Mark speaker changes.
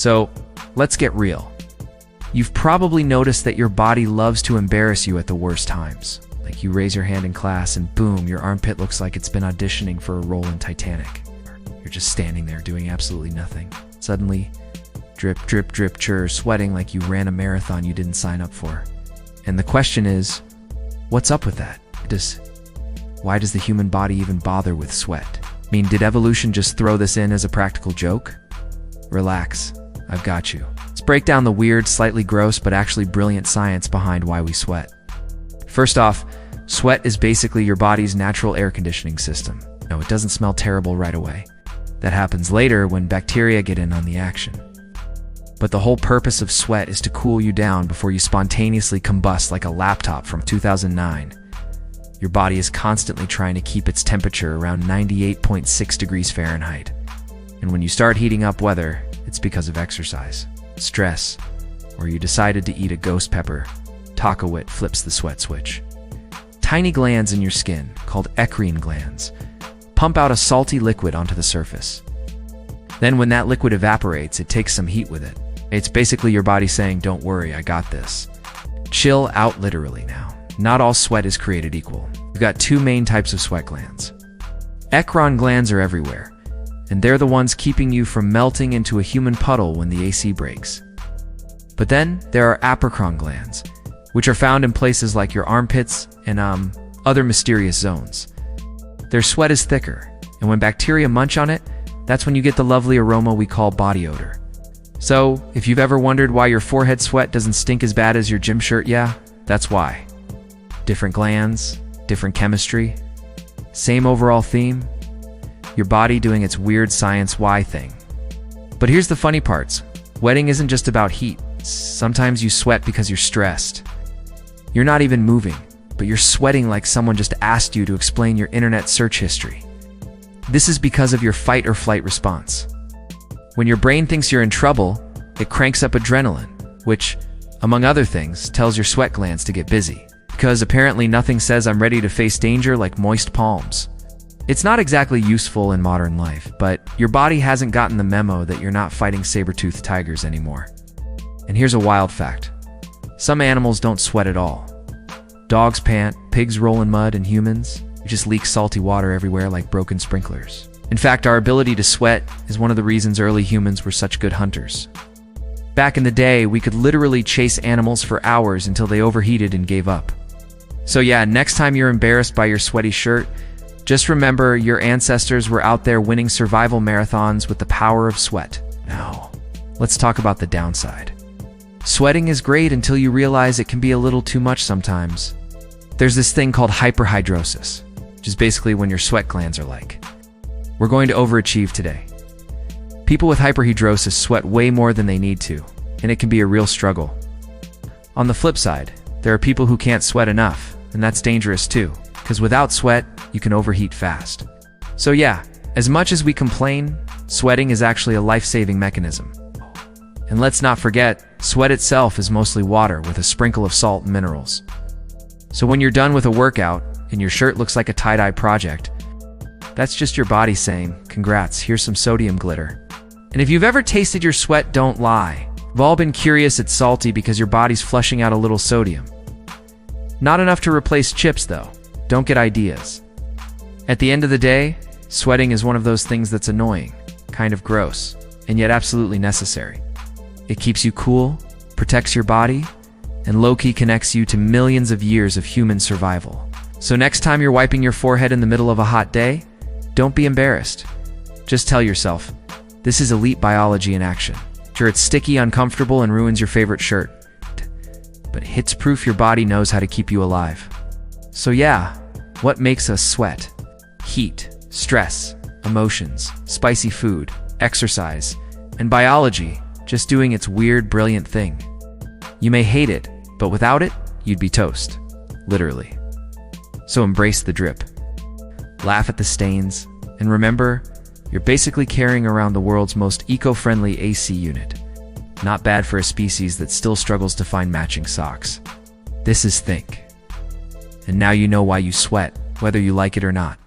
Speaker 1: So, let's get real. You've probably noticed that your body loves to embarrass you at the worst times. Like you raise your hand in class and boom, your armpit looks like it's been auditioning for a role in Titanic. You're just standing there doing absolutely nothing. Suddenly, drip, drip, drip, chur, sweating like you ran a marathon you didn't sign up for. And the question is, what's up with that? Why does the human body even bother with sweat? I mean, did evolution just throw this in as a practical joke? Relax, I've got you. Let's break down the weird, slightly gross, but actually brilliant science behind why we sweat. First off, sweat is basically your body's natural air conditioning system. No, it doesn't smell terrible right away. That happens later when bacteria get in on the action. But the whole purpose of sweat is to cool you down before you spontaneously combust like a laptop from 2009. Your body is constantly trying to keep its temperature around 98.6 degrees Fahrenheit. And when you start heating up weather, it's because of exercise, stress, or you decided to eat a ghost pepper. Takawit flips the sweat switch. Tiny glands in your skin, called eccrine glands, pump out a salty liquid onto the surface. Then when that liquid evaporates, it takes some heat with it. It's basically your body saying, don't worry, I got this. Chill out literally now. Not all sweat is created equal. You've got two main types of sweat glands. Eccrine glands are everywhere, and they're the ones keeping you from melting into a human puddle when the AC breaks. But then there are apocrine glands, which are found in places like your armpits and other mysterious zones. Their sweat is thicker, and when bacteria munch on it, that's when you get the lovely aroma we call body odor. So, if you've ever wondered why your forehead sweat doesn't stink as bad as your gym shirt, yeah, that's why. Different glands, different chemistry, same overall theme, your body doing its weird science why thing. But here's the funny parts. Sweating isn't just about heat. Sometimes you sweat because you're stressed. You're not even moving, but you're sweating like someone just asked you to explain your internet search history. This is because of your fight or flight response. When your brain thinks you're in trouble, it cranks up adrenaline, which, among other things, tells your sweat glands to get busy. Because apparently nothing says I'm ready to face danger like moist palms. It's not exactly useful in modern life, but your body hasn't gotten the memo that you're not fighting saber-toothed tigers anymore. And here's a wild fact. Some animals don't sweat at all. Dogs pant, pigs roll in mud, and humans, we just leak salty water everywhere like broken sprinklers. In fact, our ability to sweat is one of the reasons early humans were such good hunters. Back in the day, we could literally chase animals for hours until they overheated and gave up. So yeah, next time you're embarrassed by your sweaty shirt, just remember your ancestors were out there winning survival marathons with the power of sweat. Now, let's talk about the downside. Sweating is great until you realize it can be a little too much sometimes. There's this thing called hyperhidrosis, which is basically when your sweat glands are like. We're going to overachieve today. People with hyperhidrosis sweat way more than they need to, and it can be a real struggle. On the flip side, there are people who can't sweat enough, and that's dangerous too, because without sweat, you can overheat fast. So yeah, as much as we complain, sweating is actually a life-saving mechanism. And let's not forget, sweat itself is mostly water with a sprinkle of salt and minerals. So when you're done with a workout, and your shirt looks like a tie-dye project, that's just your body saying, congrats, here's some sodium glitter. And if you've ever tasted your sweat, don't lie. We've all been curious it's salty because your body's flushing out a little sodium. Not enough to replace chips though. Don't get ideas. At the end of the day, sweating is one of those things that's annoying, kind of gross, and yet absolutely necessary. It keeps you cool, protects your body, and low-key connects you to millions of years of human survival. So next time you're wiping your forehead in the middle of a hot day, don't be embarrassed. Just tell yourself, this is elite biology in action. Sure, it's sticky, uncomfortable, and ruins your favorite shirt, but it's proof your body knows how to keep you alive. So yeah, what makes us sweat? Heat, stress, emotions, spicy food, exercise, and biology just doing its weird, brilliant thing. You may hate it, but without it, you'd be toast. Literally. So embrace the drip. Laugh at the stains, and remember, you're basically carrying around the world's most eco-friendly AC unit. Not bad for a species that still struggles to find matching socks. This is Think. And now you know why you sweat, whether you like it or not.